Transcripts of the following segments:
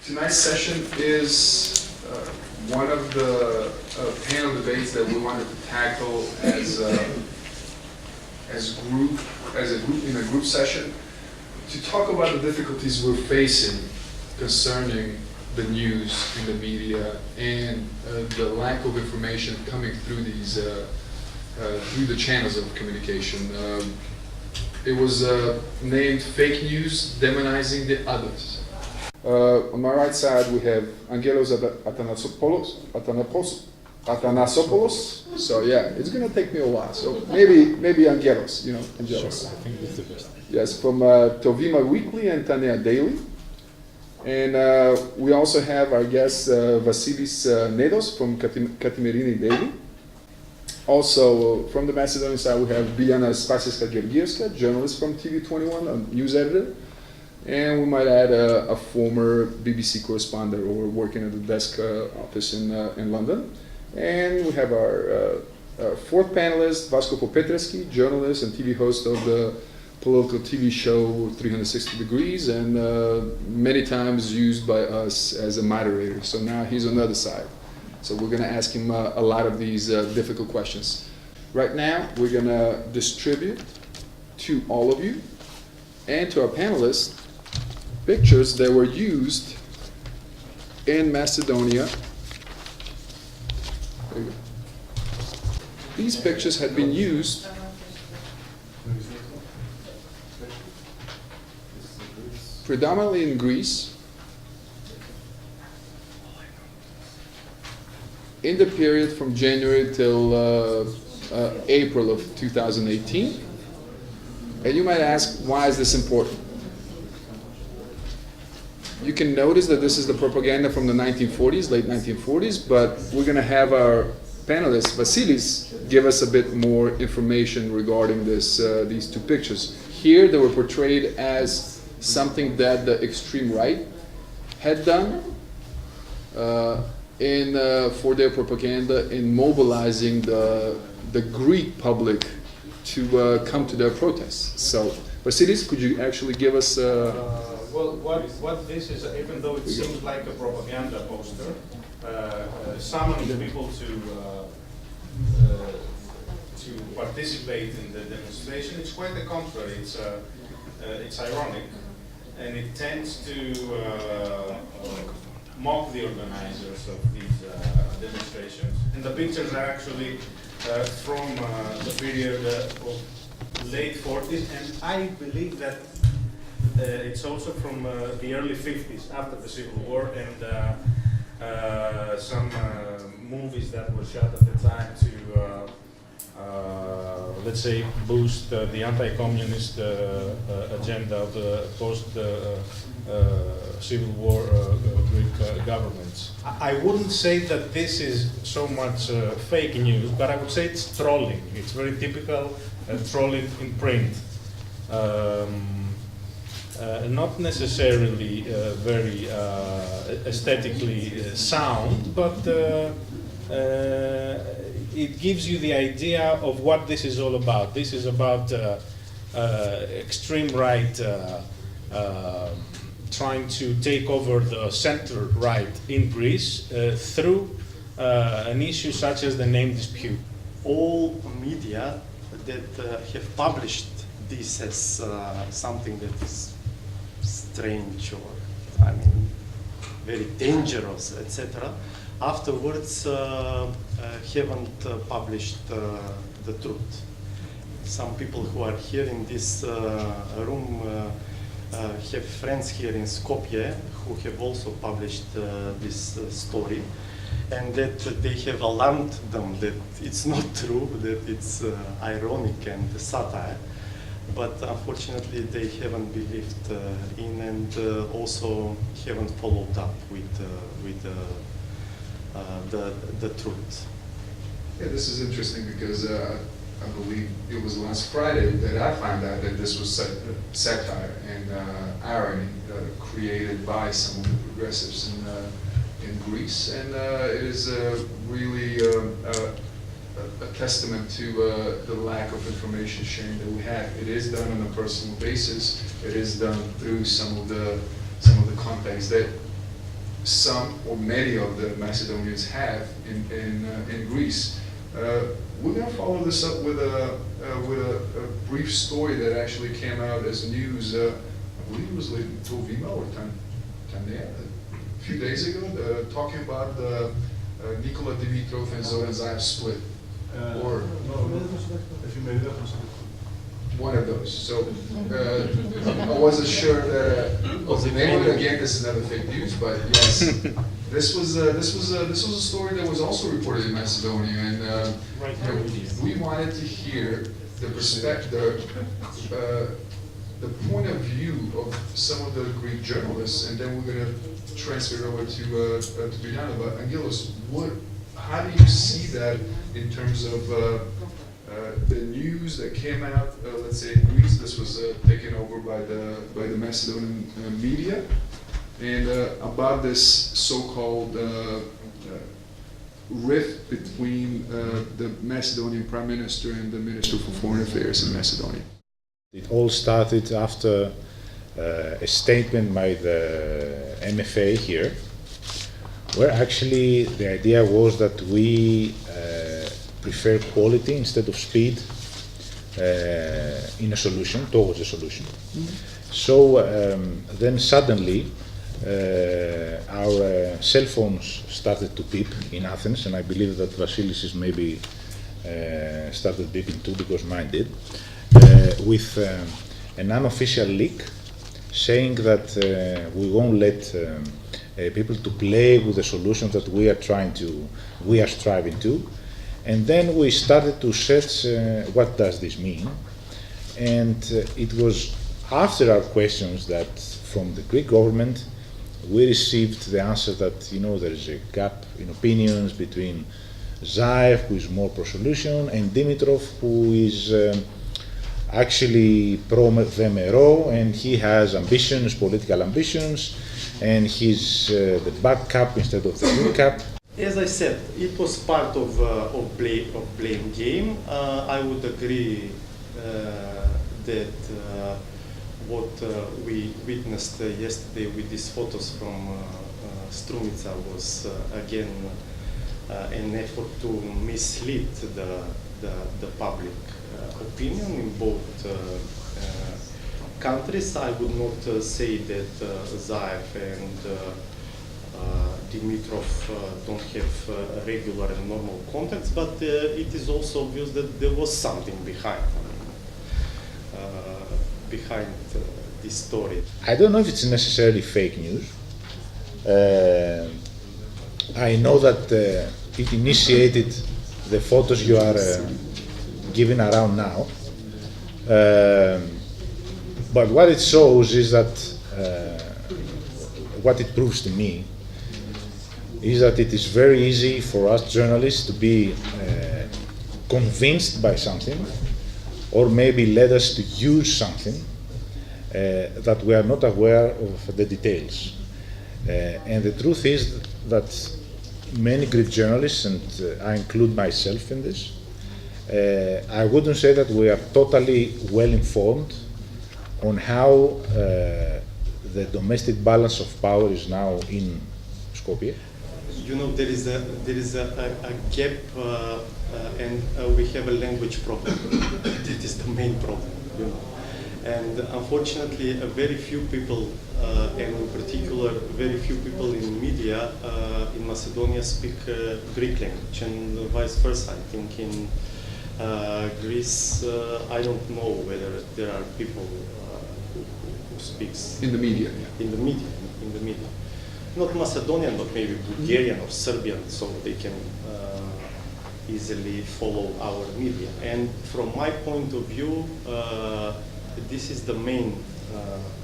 Tonight's session is one of the panel debates that we wanted to tackle as a group in a group session to talk about the difficulties we're facing concerning the news in the media and the lack of information coming through these through the channels of communication. It was named Fake News, Demonizing the Others. On my right side we have Angelos Athanasopoulos. So yeah, it's gonna take me a while. So maybe Angelos, Angelos. Sure, I think it's the best. Yes, from Tovima Weekly and Tanea Daily. And we also have our guest Vasilis Nedos from Katimerini Daily. Also from the Macedonian side we have Biljana Spasiska-Georgievska, journalist from TV21, a news editor. And we might add a former BBC correspondent or working at the desk office in London. And we have our fourth panelist, Vasko Popetreski, journalist and TV host of the political TV show 360 Degrees, and many times used by us as a moderator. So now he's on the other side. So we're going to ask him a lot of these difficult questions. Right now, we're going to distribute to all of you and to our panelists pictures that were used in Macedonia. There you go. These pictures had been used predominantly in Greece in the period from January till April of 2018. And you might ask, why is this important? You can notice that this is the propaganda from the 1940s, late 1940s, but we're going to have our panelist, Vasilis, give us a bit more information regarding this, these two pictures. Here they were portrayed as something that the extreme right had done for their propaganda in mobilizing the Greek public to come to their protests. So, Vasilis, could you actually give us... Well, what this is, even though it seems like a propaganda poster, summoning people to participate in the demonstration, it's quite the contrary. It's ironic, and it tends to mock the organizers of these demonstrations. And the pictures are actually from the period of late 40s, and I believe that it's also from the early 50s, after the Civil War, and some movies that were shot at the time to, let's say, boost the anti-communist agenda of the post-Civil War Greek governments. I wouldn't say that this is so much fake news, but I would say it's trolling. It's very typical trolling in print. Not necessarily very aesthetically sound, but it gives you the idea of what this is all about. This is about extreme right trying to take over the center right in Greece through an issue such as the name dispute. All media that have published this as something that is strange or, very dangerous, etc., afterwards haven't published the truth. Some people who are here in this room have friends here in Skopje who have also published this story, and that they have alarmed them that it's not true, that it's ironic and satire. But unfortunately, they haven't believed in, and also haven't followed up with the truth. Yeah, this is interesting because I believe it was last Friday that I found out that this was satire and irony created by some of the progressives in Greece, and it is really a testament to the lack of information sharing that we have. It is done on a personal basis. It is done through some of the contacts that some or many of the Macedonians have in Greece. We're going to follow this up with a brief story that actually came out as news. I believe it was like Tovima or Tandea a few days ago, talking about the Nikola Dimitrov and Zoran Zaev split. Or one of those. So I wasn't sure of the name of it. Again, this is another fake news, but yes, this was a story that was also reported in Macedonia, and we wanted to hear the perspective, the point of view of some of the Greek journalists, and then we're going to transfer it over to Brianna. But Angelos, how do you see that in terms of the news that came out, let's say in Greece? This was taken over by the Macedonian media, and about this so-called rift between the Macedonian Prime Minister and the Minister for Foreign Affairs in Macedonia. It all started after a statement by the MFA here, where actually the idea was that we prefer quality instead of speed in a solution, towards a solution. So then suddenly our cell phones started to beep in Athens, and I believe that Vasilis maybe started beeping too, because mine did, with an unofficial leak saying that we won't let people to play with the solutions that we are striving to. And then we started to search what does this mean, and it was after our questions that from the Greek government we received the answer that there is a gap in opinions between Zaev, who is more pro-solution, and Dimitrov, who is actually pro-VMRO, and he has ambitions, political ambitions, and he's the bad cap instead of the good cap. As I said, it was part of blame game. I would agree that what we witnessed yesterday with these photos from Strumica was again an effort to mislead the public opinion in both countries. I would not say that Zaev and Dimitrov don't have regular and normal contacts, but it is also obvious that there was something behind this story. I don't know if it's necessarily fake news. I know that it initiated the photos you are giving around now. But what it shows is that, what it proves to me, is that it is very easy for us journalists to be convinced by something, or maybe led us to use something that we are not aware of the details. And the truth is that many Greek journalists, and I include myself in this, I wouldn't say that we are totally well informed on how the domestic balance of power is now in Skopje. There is a gap, and we have a language problem. That is the main problem, And unfortunately, very few people, and in particular, very few people in media in Macedonia speak Greek language, and vice versa. I think in Greece, I don't know whether there are people who speaks In the media. in the media. Not Macedonian, but maybe Bulgarian or Serbian, so they can easily follow our media. And from my point of view, this is the main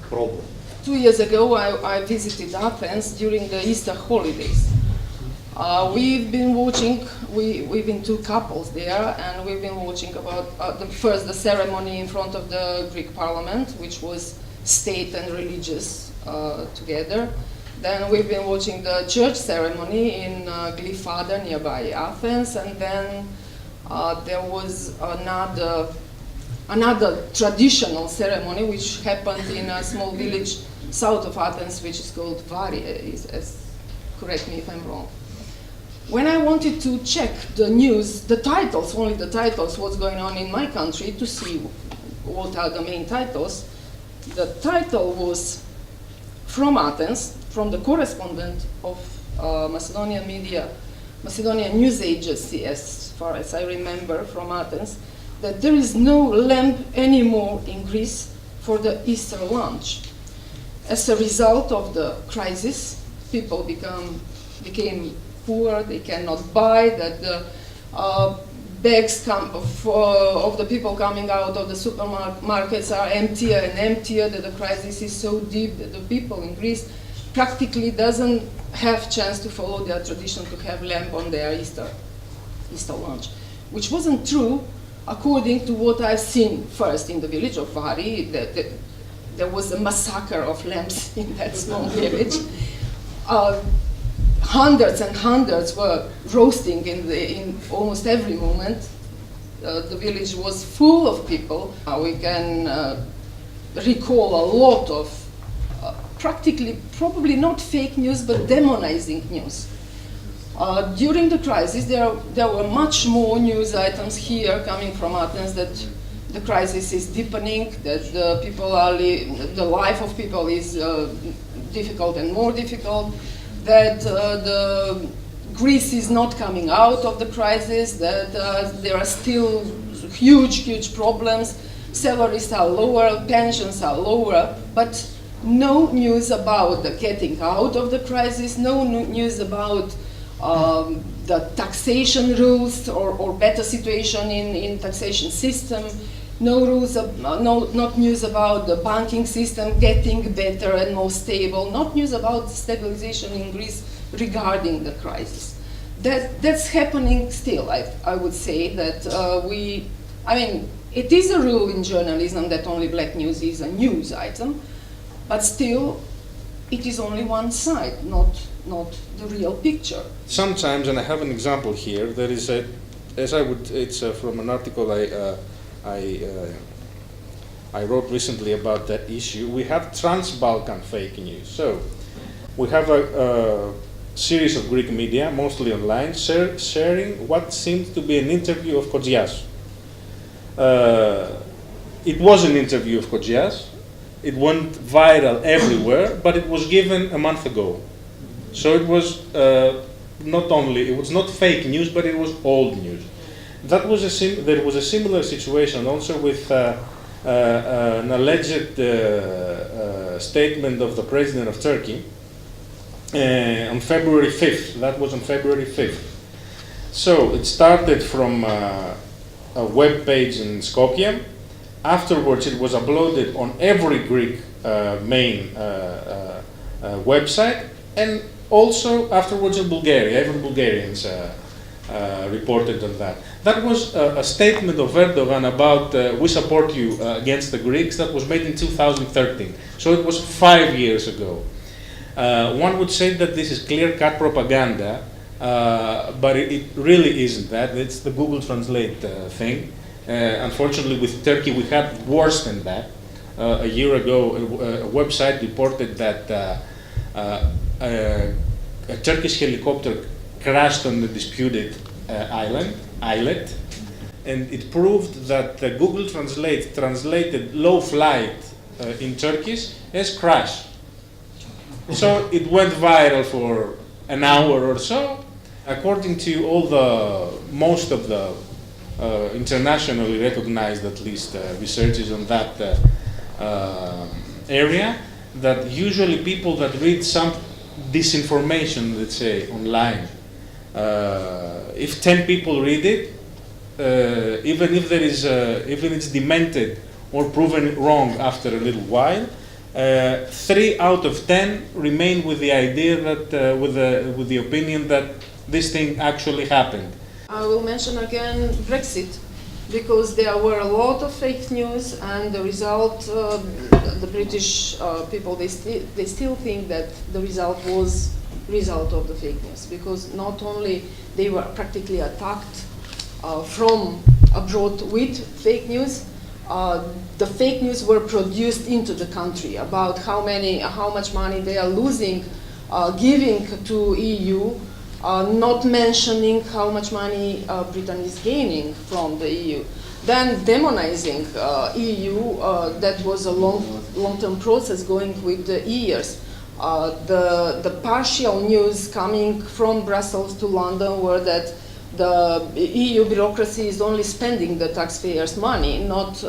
problem. 2 years ago, I visited Athens during the Easter holidays. We've been watching, we've been two couples there, and we've been watching about the ceremony in front of the Greek parliament, which was state and religious together. Then we've been watching the church ceremony in Glyfada, nearby Athens, and then there was another traditional ceremony which happened in a small village south of Athens, which is called Varia, correct me if I'm wrong. When I wanted to check the news, the titles, only the titles, what's going on in my country, to see what are the main titles, the title was from Athens, from the correspondent of Macedonian media, Macedonian news agency, as far as I remember, from Athens, that there is no lamp anymore in Greece for the Easter lunch. As a result of the crisis, people became poor, they cannot buy, that the bags of the people coming out of the supermarkets are emptier and emptier, that the crisis is so deep that the people in Greece practically doesn't have chance to follow their tradition to have lamb on their Easter lunch, which wasn't true according to what I've seen first in the village of Vari, that there was a massacre of lambs in that small village. Hundreds and hundreds were roasting in almost every moment. The village was full of people. We can recall a lot of practically, probably not fake news, but demonizing news. During the crisis, there were much more news items here coming from Athens that the crisis is deepening, that the life of people is difficult and more difficult, that Greece is not coming out of the crisis, that there are still huge problems, salaries are lower, pensions are lower, but no news about the getting out of the crisis, no news about the taxation rules or better situation in taxation system, not news about the banking system getting better and more stable, not news about stabilization in Greece regarding the crisis. That's happening still, I would say, that it is a rule in journalism that only black news is a news item, but still it is only one side, not the real picture. Sometimes, and I have an example here, there is it's from an article I wrote recently about that issue. We have Trans-Balkan fake news. So we have a series of Greek media, mostly online, sharing what seemed to be an interview of Kodzias. It was an interview of Kodzias. It went viral everywhere, but it was given a month ago. So it was it was not fake news, but it was old news. There was a similar situation also with an alleged statement of the president of Turkey on February 5th. That was on February 5th. So it started from a web page in Skopje. Afterwards, it was uploaded on every Greek main website, and also afterwards in Bulgaria. Every Bulgarians reported on that. That was a statement of Erdogan about we support you against the Greeks. That was made in 2013. So it was 5 years ago. One would say that this is clear-cut propaganda, but it really isn't that. It's the Google Translate thing. Unfortunately, with Turkey, we had worse than that. A year ago, a website reported that a Turkish helicopter crashed on the disputed islet, and it proved that Google Translate translated low flight in Turkish as crash. So it went viral for an hour or so. According to most of the internationally recognized, at least, researchers on that area, that usually people that read some disinformation, let's say, online, if 10 people read it, even if it's demented or proven wrong after a little while, 3 out of 10 remain with the idea that, with the opinion that this thing actually happened. I will mention again Brexit, because there were a lot of fake news, and the result, the British people, they still think that the result was result of the fake news, because not only they were practically attacked from abroad with fake news, the fake news were produced into the country about how much money they are losing giving to EU, not mentioning how much money Britain is gaining from the EU. Then demonizing EU, that was a long-term process going with the years. The partial news coming from Brussels to London were that the EU bureaucracy is only spending the taxpayers' money, not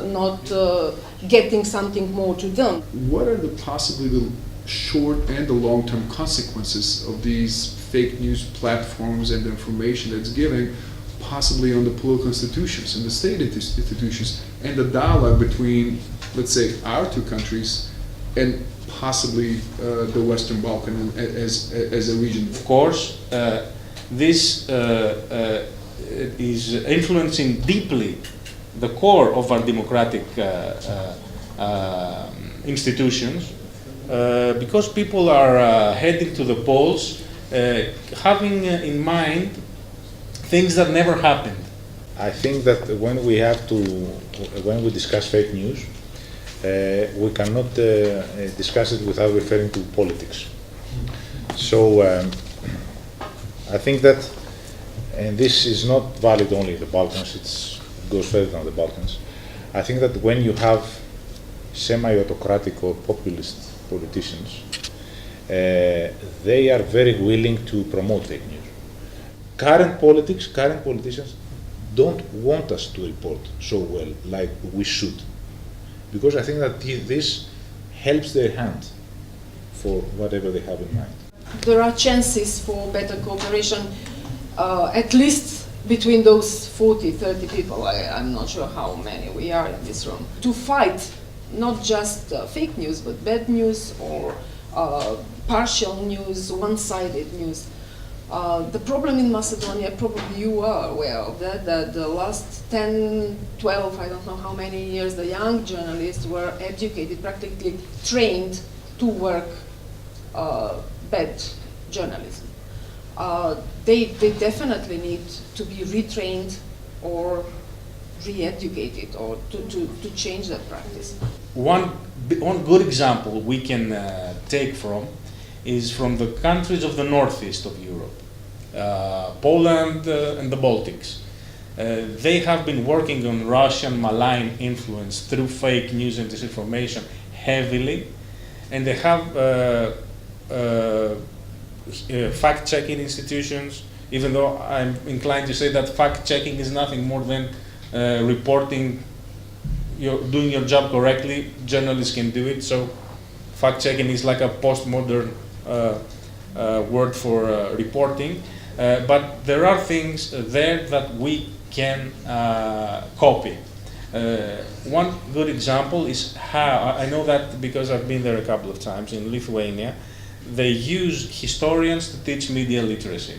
getting something more to them. What are the possibly the short and the long-term consequences of these fake news platforms and the information that's given, possibly on the political institutions and the state institutions, and the dialogue between, let's say, our two countries and possibly the Western Balkan as a region? Of course, this is influencing deeply the core of our democratic institutions, because people are heading to the polls having in mind things that never happened. I think that when we discuss fake news, we cannot discuss it without referring to politics. So I think that, and this is not valid only in the Balkans, it goes further than the Balkans. I think that when you have semi-autocratic or populist politicians, they are very willing to promote fake news. Current politicians don't want us to report so well like we should, because I think that this helps their hand for whatever they have in mind. There are chances for better cooperation, at least between those 40, 30 people, I'm not sure how many we are in this room, to fight not just fake news, but bad news or partial news, one-sided news. The problem in Macedonia, probably you are aware of that the last 10, 12, I don't know how many years, the young journalists were educated, practically trained to work bad journalism. They definitely need to be retrained or re-educated or to change that practice. One good example we can take from is from the countries of the northeast of Europe, Poland and the Baltics. They have been working on Russian malign influence through fake news and disinformation heavily, and they have fact-checking institutions, even though I'm inclined to say that fact-checking is nothing more than reporting, doing your job correctly. Journalists can do it, so fact-checking is like a postmodern word for reporting. But there are things there that we can copy. One good example is how, I know that because I've been there a couple of times in Lithuania, they use historians to teach media literacy,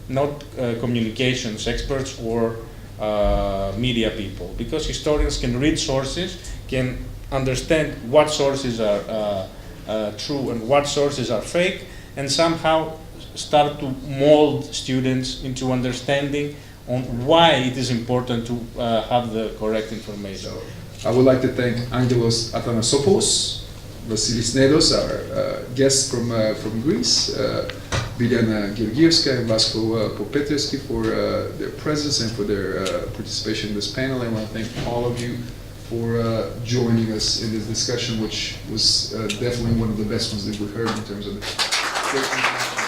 not communications experts or media people, because historians can read sources, can understand what sources are true and what sources are fake, and somehow start to mold students into understanding on why it is important to have the correct information. I would like to thank Angelos Athanasopoulos, Vasilis Nedos, our guests from Greece, Biljana Georgievska and Vasko Popetevski for their presence and for their participation in this panel. I want to thank all of you for joining us in this discussion, which was definitely one of the best ones that we heard in terms of the